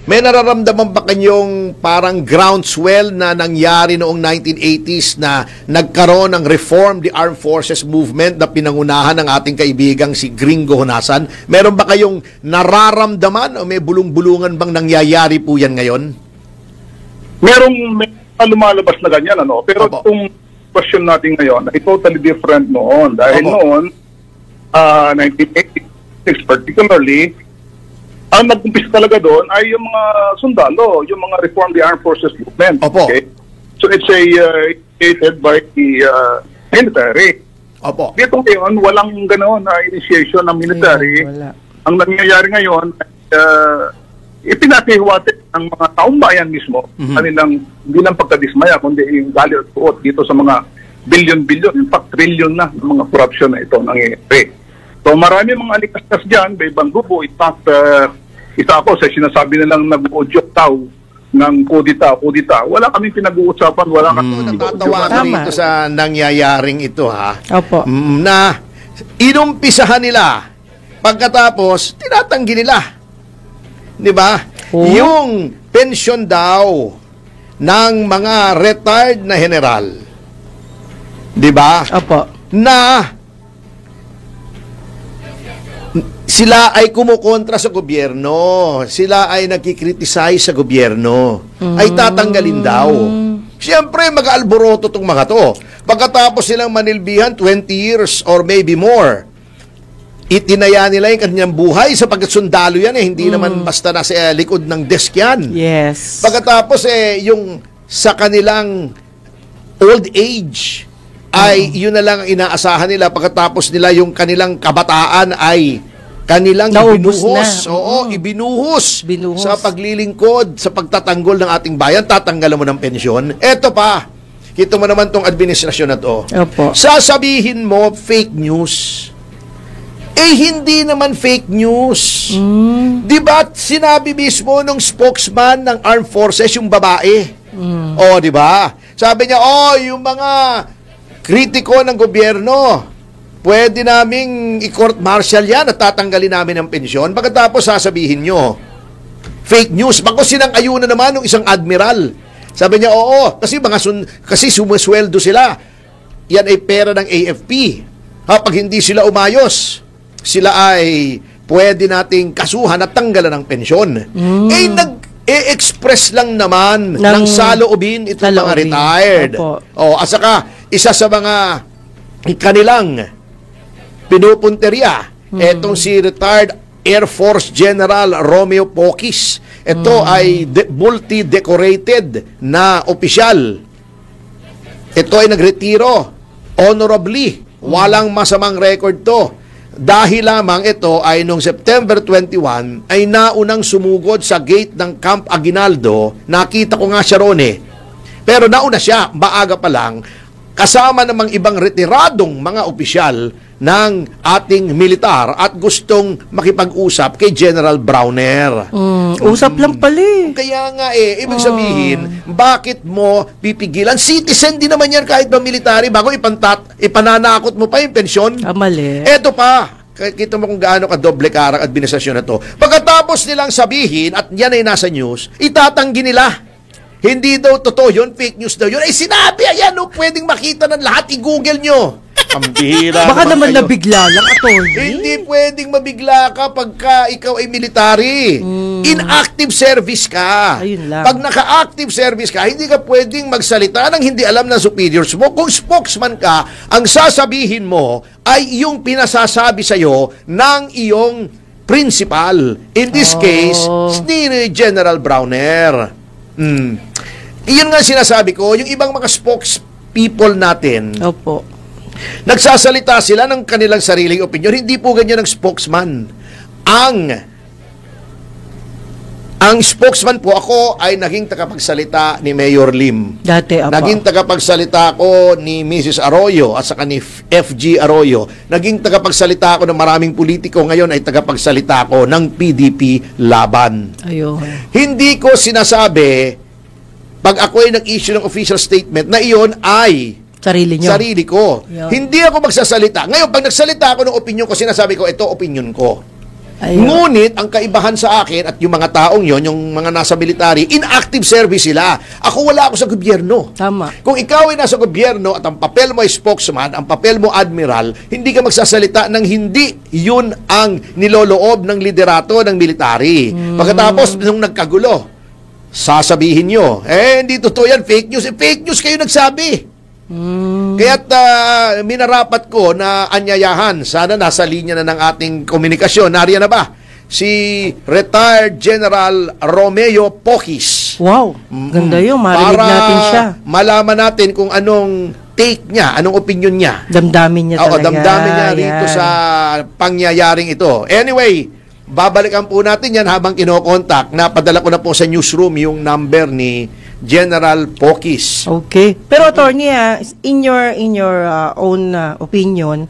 may nararamdaman ba kanyong parang groundswell na nangyari noong 1980s na nagkaroon ng Reform the Armed Forces Movement na pinangunahan ng ating kaibigang si Gringo Honasan? Meron ba kayong nararamdaman o may bulong-bulungan bang nangyayari po yan ngayon? May lumalabas na ganyan, ano? Pero Opo. itong question natin ngayon ay totally different noon. Dahil Opo. noon, 1986 particularly, ang nag-umpisa talaga doon ay yung mga sundalo, yung mga Reform the Armed Forces Movement. Opo. Okay? So it's initiated by the military. Opo. Dito ngayon, walang ganoon na initiation ng military. Wala. Ang nangyayari ngayon ay ipinahiwatig ng mga taong bayan mismo kanilang hindi lang pagkadismaya kundi yung galit at puot dito sa mga billion-billion, in fact trillion na ng mga corruption na ito nangyayari. So marami mga alikastas dyan, may ibang grupo, in fact isa ako sa sinasabi nilang nag-audio tao ng kudita. Wala kaming pinag-uusapan, wala kaming Natatawa ka Tama. rito sa nangyayaring ito, ha? Opo. Na inumpisahan nila, pagkatapos tinatanggi nila. 'Di ba? Oh. Yung pension daw ng mga retired na general. 'Di ba? Opo. Na sila ay kumukontra sa gobyerno, sila ay nagkikriticize sa gobyerno, ay tatanggalin daw. Siyempre, mag-alboroto itong mga to. Pagkatapos silang manilbihan 20 years or maybe more, itinaya nila yung kanyang buhay sa pagkasundalo yan hindi naman basta nasa likod ng desk yan. Yes. Pagkatapos yung sa kanilang old age ay yun na lang ang inaasahan nila pagkatapos nila yung kanilang kabataan ay kanilang Naubos ibinuhos. na. Oo, ibinuhos Binuhos. sa paglilingkod, sa pagtatanggol ng ating bayan, tatanggalan mo ng pensyon. Eto pa, kita mo naman tong administrasyon na to. Opo. Sasabihin mo fake news. Hindi naman fake news. Di ba sinabi mismo nung spokesman ng Armed Forces, yung babae? Di ba? Sabi niya, yung mga kritiko ng gobyerno, pwede naming i-court martial yan at tatanggalin namin ang pensyon. Pagkatapos sasabihin nyo, fake news. Bako sinang-ayuna naman ng isang admiral. Sabi niya, kasi sumusweldo sila. Yan ay pera ng AFP. Pag hindi sila umayos, sila ay pwede nating kasuhan at tanggalan ng pensyon. Nag-express lang naman ng saloobin itong mga retired. At saka, isa sa mga kanilang pinupunteriya, etong si retired Air Force General Romeo Pocis. Ito ay multi-decorated na opisyal. Ito ay nagretiro honorably. Walang masamang record to. Dahil lamang ito ay noong September 21 ay naunang sumugod sa gate ng Camp Aguinaldo. Nakita ko nga siya ron Pero nauna siya, maaga pa lang, kasama namang ibang retiradong mga opisyal ng ating militar at gustong makipag-usap kay General Browner. Usap lang pala Kaya nga ibig sabihin, bakit mo pipigilan? Citizen din naman yan kahit ba military, bago ipananakot mo pa yung pensyon. Mali. Eto pa, kita mo kung gaano ka doble karang administrasyon na to. Pagkatapos nilang sabihin, at yan ay nasa news, itatanggi nila. Hindi daw totoo yun, fake news daw yun. Sinabi, ayan, pwedeng makita ng lahat, i-google nyo. Pambihira. Baka naman kayo. nabigla lang, attorney. Hindi pwedeng mabigla ka pagka ikaw ay military. Inactive service ka. Ayun lang. Pag naka-active service ka, hindi ka pwedeng magsalita ng hindi alam ng superiors mo. Kung spokesman ka, ang sasabihin mo ay yung pinasasabi sa'yo ng iyong principal. In this case, ni General Browner. Iyon nga sinasabi ko, yung ibang mga spokespeople natin, Opo. nagsasalita sila ng kanilang sariling opinion. Hindi po ganyan ang spokesman. Ang spokesman po ako ay naging tagapagsalita ni Mayor Lim. Dati, apa. Naging tagapagsalita ko ni Mrs. Arroyo at saka ni FG Arroyo. Naging tagapagsalita ko ng maraming politiko. Ngayon ay tagapagsalita ko ng PDP Laban. Ayun. Hindi ko sinasabi, pag ako ay nag-issue ng official statement, na iyon ay Sarili nyo. sarili ko. Yun. Hindi ako magsasalita. Ngayon, pag nagsalita ako ng opinion ko, sinasabi ko, ito opinion ko. Ayun. Ngunit, ang kaibahan sa akin at yung mga taong yon, yung mga nasa military, inactive service sila. Ako wala ako sa gobyerno. Tama. Kung ikaw ay nasa gobyerno at ang papel mo ay spokesman, ang papel mo admiral, hindi ka magsasalita ng hindi yun ang niloloob ng liderato ng military. Pagkatapos, nung nagkagulo, sasabihin nyo, hindi totoo yan, fake news. Fake news kayo nagsabi. Kaya't minarapat ko na anyayahan, sana nasa linya na ng ating komunikasyon. Nariyan na ba? Si retired General Romeo Poquis. Wow, ganda yun. Marinig natin siya. Para malaman natin kung anong take niya, anong opinion niya. Damdamin niya talaga. Damdamin niya rito sa pangyayaring ito. Anyway, babalikan po natin yan habang kinokontak. Napadala ko na po sa newsroom yung number ni General Poquis. Okay. Pero attorney, in your own opinion,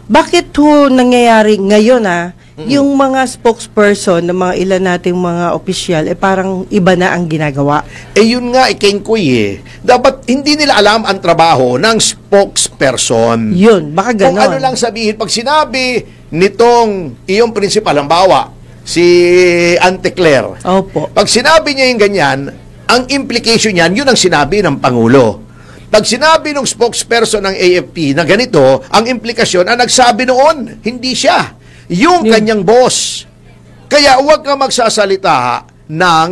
bakit ho nangyayari ngayon yung mga spokesperson ng mga ilan nating mga opisyal parang iba na ang ginagawa? Yun nga, Kengkoy Dapat hindi nila alam ang trabaho ng spokesperson. Yun, baka ganon. Kung ano lang sabihin, pag sinabi nitong iyong principal, halimbawa, si Ante Claire. Opo. Pag sinabi niya yung ganyan, ang implication niyan, yun ang sinabi ng Pangulo. Pag sinabi ng spokesperson ng AFP na ganito, ang implikasyon, ang nagsabi noon, hindi siya. Yung kanyang boss. Kaya huwag ka magsasalita ng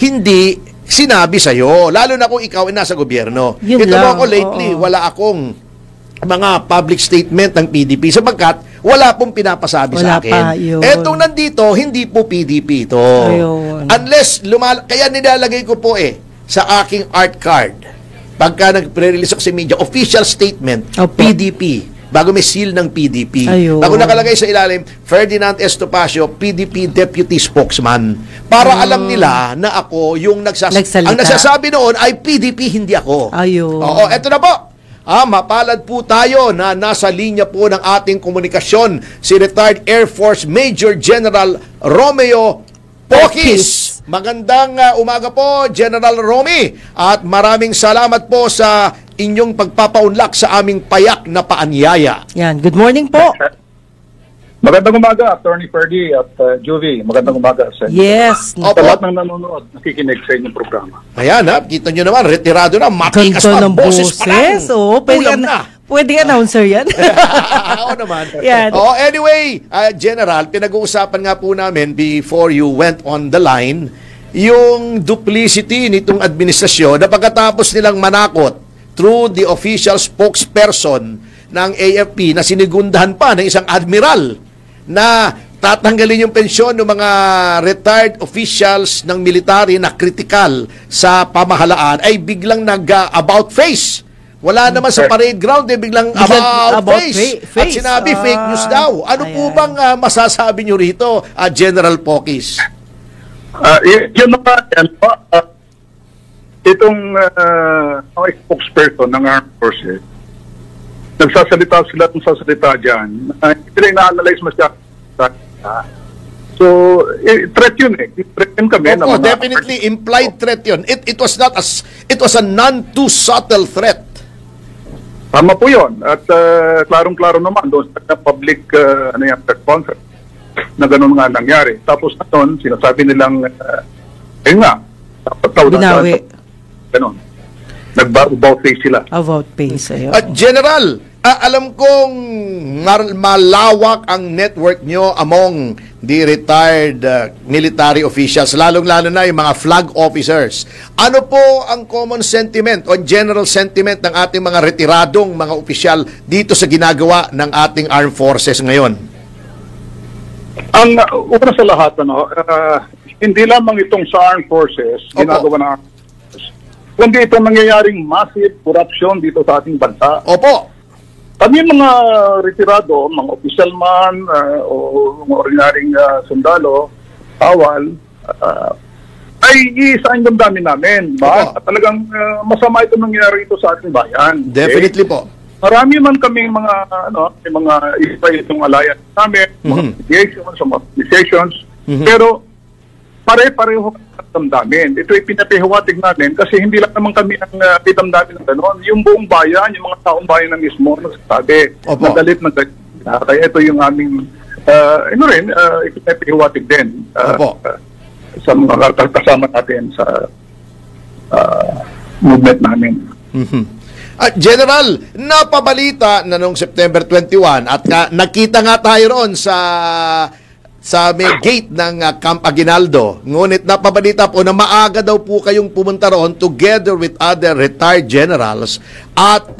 hindi sinabi sa'yo. Lalo na kung ikaw ay nasa gobyerno. Yun Ito lang, mo ako lately, wala akong mga public statement ng PDP sapagkat wala pong pinapasabi Wala sa akin. pa, yun. Etong nandito, hindi po PDP ito. Ayun. Unless, kaya nilalagay ko po sa aking art card, pagka nag-pre-release ako sa media, official statement, Opo. PDP, bago may seal ng PDP. Ayun. Bago nakalagay sa ilalim, Ferdinand Estopacio, PDP Deputy Spokesman. Para alam nila na ako yung Nagsalita. ang nagsasabi noon ay PDP, hindi ako. Ayun. Oo, eto na po. Mapalad po tayo na nasa linya po ng ating komunikasyon si retired Air Force Major General Romeo Poquis. Magandang umaga po, General Romy. At maraming salamat po sa inyong pagpapaunlak sa aming payak na paanyaya. Yan, good morning po. Magandang umaga, Attorney Ferdy at Juvie. Magandang umaga sa inyo. Yes. Sa lahat ng nanonood, nakikinig sa inyong programa. Ayan kita nyo naman, retirado na, matikas pa, Ganto ng boses pa lang. Oo, Ulam na. Pwede announcer yan. Oo naman. Yan. Anyway, General, pinag-uusapan nga po namin before you went on the line, yung duplicity nitong administrasyon na pagkatapos nilang manakot through the official spokesperson ng AFP na sinigundahan pa ng isang admiral na tatanggalin yung pensyon ng mga retired officials ng military na critical sa pamahalaan ay biglang nag-about face. Wala naman sa parade ground, biglang about face. At sinabi fake news daw. Ano po bang masasabi nyo rito, General Poquis? Yun naman, itong spokesperson ng Armed Forces, nagsasalita dyan. Hindi rin na-analyze masyadong. So, threat yun threat yun kami. Opo, definitely implied threat yun. It was a non-too-subtle threat. Tama po yun. At klarong-klaro naman doon sa public press conference na gano'n nga nangyari. Tapos na doon, sinasabi nilang, dapat daw Binawi. Gano'n. Nag-about face sila. About face. Ayun. At General, alam kong malawak ang network nyo among the retired military officials, lalong-lalo na yung mga flag officers. Ano po ang common sentiment o general sentiment ng ating mga retiradong mga opisyal dito sa ginagawa ng ating armed forces ngayon? Ang una sa lahat, hindi lamang itong sa armed forces, ginagawa ng armed forces, kundi itong nangyayaring massive corruption dito sa ating bansa. Opo. Kami mga retirado, mga official man o mga ordinaryong sundalo, awal, ay iisang damdamin namin. Talagang masama ito nangyayari ito sa ating bayan. Definitely po. Marami man kaming mga iba itong alliance namin, mga mediations, mga organizations, pero pare-pareho damdamin. Ito ay pinapahiwatig namin kasi hindi lang naman kami ang damdamin ng gano'n. Yung buong bayan, yung mga taong bayan na mismo, nagsasabi, nagalit. Kaya ito yung aming ipinapihiwatig din Opo. sa mga kasama natin sa movement namin. Mhm. General, napabalita na noong September 21 at nakita nga tayo roon sa may gate ng Camp Aguinaldo. Ngunit napabalita po na maaga daw po kayong pumunta roon together with other retired generals at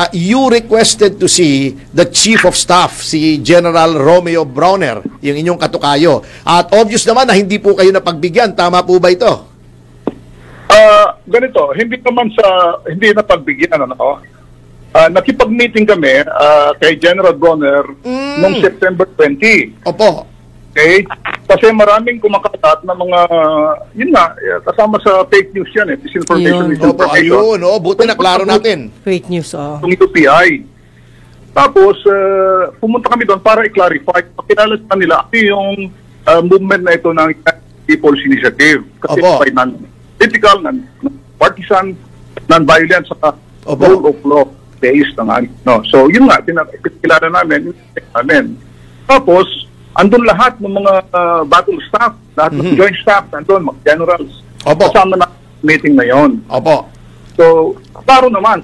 you requested to see the Chief of Staff, si General Romeo Browner, yung inyong katukayo. At obvious naman na hindi po kayo napagbigyan. Tama po ba ito? Ganito, hindi na pagbigyan, nakipag-meeting kami kay General Bronner noong September 20. Opo. Okay? Kasi maraming kumakalat na mga, yun nga, kasama sa fake news yan, disinformation, Opo, ayun, buti na klaro natin. Fake news, Itong UPI. Tapos, pumunta kami doon para i-clarify. Pakilala sa nila yung movement na ito ng People's Initiative. Kasi Opo. by non-political, non-partisan, non-violent, sa Opo. rule of law based ng So, yun nga, pinakilala namin. Tapos, andun lahat ng mga battle staff, lahat ng joint staff, andun, mga generals. Opo. Kasama na meeting na yon. Opo. So, klaro naman.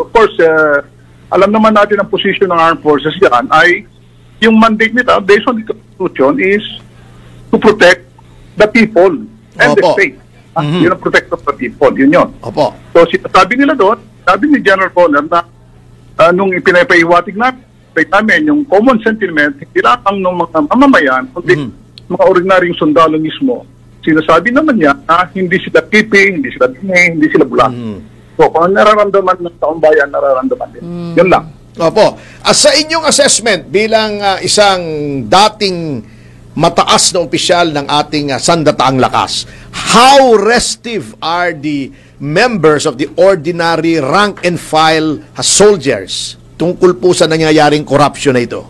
Of course, alam naman natin ang position ng armed forces yan ay yung mandate nila based on the Constitution is to protect the people and the Opo. state. Yun ang protect of the people. Yun yun. Opo. So, sabi nila doon, sabi ni General Bonner na nung ipinapaiwatig namin yung common sentiment, hindi lang ng mga mamamayan, kundi mga ordinaryong sundalo mismo. Sinasabi naman niya na hindi sila kipi, hindi sila dine, hindi sila bulat. So, kung nararamdaman ng taong bayan, nararamdaman din. Yun lang. Opo. Sa inyong assessment bilang isang dating mataas na opisyal ng ating sandataang lakas, how restive are the members of the ordinary rank and file soldiers tungkol po sa nangyayaring corruption na ito?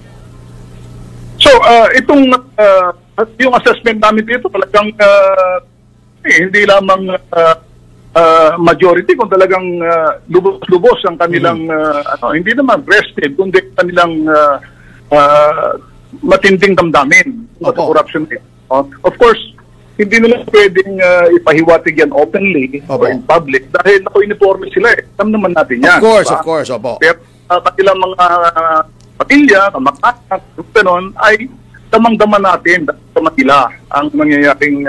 So, yung assessment namin dito talagang hindi lamang majority, kung talagang lubos-lubos ang kanilang, hindi naman restive, kundi kanilang matinding damdamin sa corruption. Of course, hindi nila pwedeng ipahiwatig yan openly or in public dahil nako-uniforme sila eh. Alam naman natin yan. Of course, opo. Pero kanilang mga pamilya, kamag-anak, gano'n, ay damang-daman natin sa Manila ang nangyayaring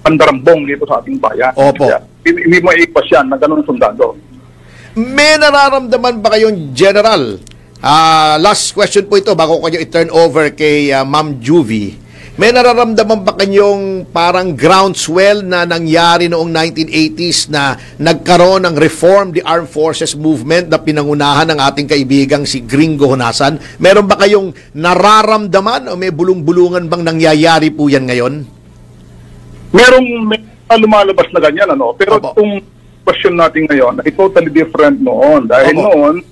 pandarambong dito sa ating bayan. Opo. Hindi mo iikwas yan na gano'n sundalo. May nararamdaman ba kayong general? Last question po ito bago ko kayo i-turn over kay Ma'am Juvie. May nararamdaman ba kanyong parang groundswell na nangyari noong 1980s na nagkaroon ng Reform the Armed Forces Movement na pinangunahan ng ating kaibigang si Gringo Honasan? Meron ba kayong nararamdaman o may bulong-bulungan bang nangyayari po yan ngayon? May lumalabas na ganyan, pero itong question natin ngayon ay totally different noon. Dahil noon,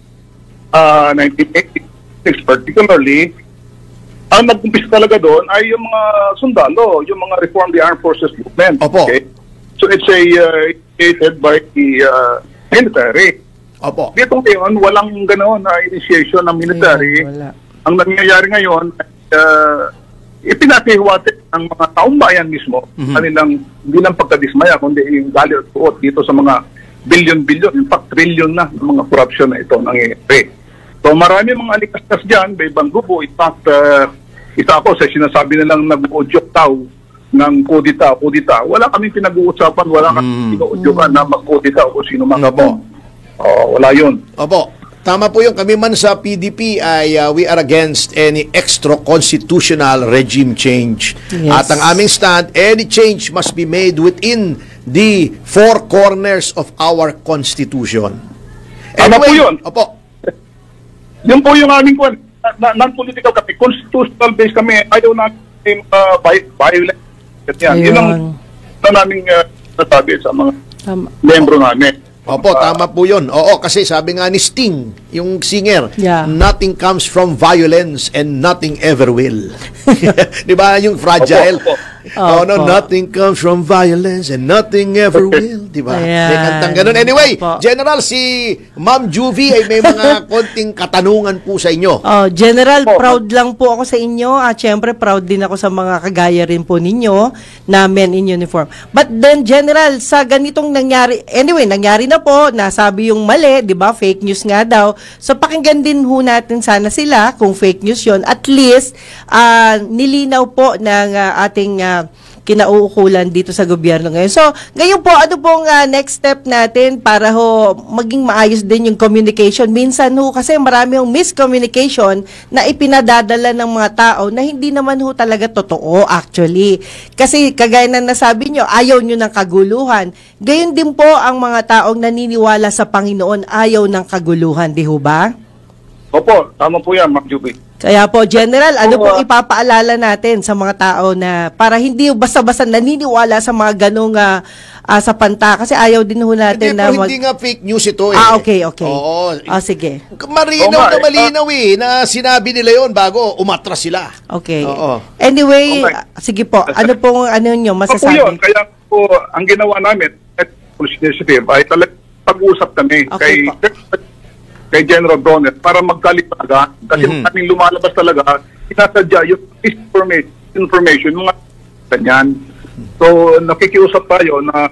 1986 particularly, ang nag-umpisa talaga doon ay yung mga sundalo, yung mga Reform the Armed Forces Movement. Opo. Okay? So it's created by the military. Opo. Dito ngayon, walang ganoon na initiation ng military. Wala. Ang nangyayari ngayon ay ipinapihiwatig ng mga taong bayan mismo, kanilang hindi lang pagkadismaya, kundi yung galit at puot dito sa mga billion-billion, in fact, trillion na ng mga corruption na ito nangyayari. So marami mga alikastas dyan, may ibang grupo. In fact, isa ako sa sinasabi nilang nag-udyok tao ng kudita. Wala kaming pinag-uusapan, wala kaming pinag-udyokan na mag-kudita o sino man. Opo. Wala yun. Opo. Tama po yung kami man sa PDP ay we are against any extra-constitutional regime change. Yes. At ang aming stand, any change must be made within the four corners of our Constitution. Tama po yun. Opo. Yun po yung aming non-political kami. Constitutional based kami. Ayaw namin violent. Yun ang naming nasabi sa mga membro namin. Opo, tama po yun. Oo, kasi sabi nga ni Sting, yung singer, nothing comes from violence and nothing ever will. Di ba yung fragile? Opo. No, nothing comes from violence and nothing ever will. di ba? Ayan. May kantang ganun. Anyway, Opo. General, si Ma'am Juvie ay may mga konting katanungan po sa inyo. Oh, General, Opo. proud lang po ako sa inyo. At syempre, proud din ako sa mga kagaya rin po ninyo na men in uniform. But then, General, sa ganitong nangyari, anyway, nangyari na po, nasabi yung mali, di ba? Fake news nga daw. So, pakinggan din ho natin sana sila kung fake news yon. At least, nilinaw po ng ating kinauukulan dito sa gobyerno ngayon. So, ngayon po, ano pong next step natin para ho maging maayos din yung communication? Minsan ho, kasi marami yung miscommunication na ipinadadala ng mga tao na hindi naman ho talaga totoo actually. Kasi kagaya na nasabi nyo, ayaw nyo ng kaguluhan. Gayon din po ang mga taong naniniwala sa Panginoon, ayaw ng kaguluhan, di ho ba? Opo, tama po yan, Ma'am Juby. Kaya po, General, ano pong ipapaalala natin sa mga tao na para hindi basta-basta naniniwala sa mga ganong sa panta? Kasi ayaw din ho natin na Hindi nga fake news ito eh. Okay. Oo. Sige. Malinaw na malinaw na sinabi nila yon bago umatras sila. Okay. Oo. Anyway, Okay. sige po. Ano pong nyo Opo masasabi? yun, kaya po, ang ginawa namin at Police Initiative ay talagang pag-usap kami Okay kay General Donner para magkalipagan. Kasi maraming lumalabas talaga, sinasadya yung information, mga ganyan. So, nakikiusap tayo na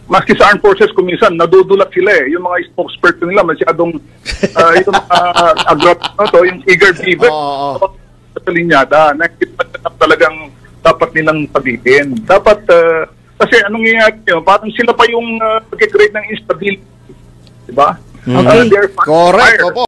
maski sa armed forces kuminsan, nadudulat sila eh. Yung mga spokesperson nila, masyadong yung eager beaver. Sa linyada, nakikita talagang dapat nilang sabihin. Dapat, kasi anong nangyayari yun? Parang sila pa yung nag-create ng instability. Diba? Okay. They're Correct. Opo.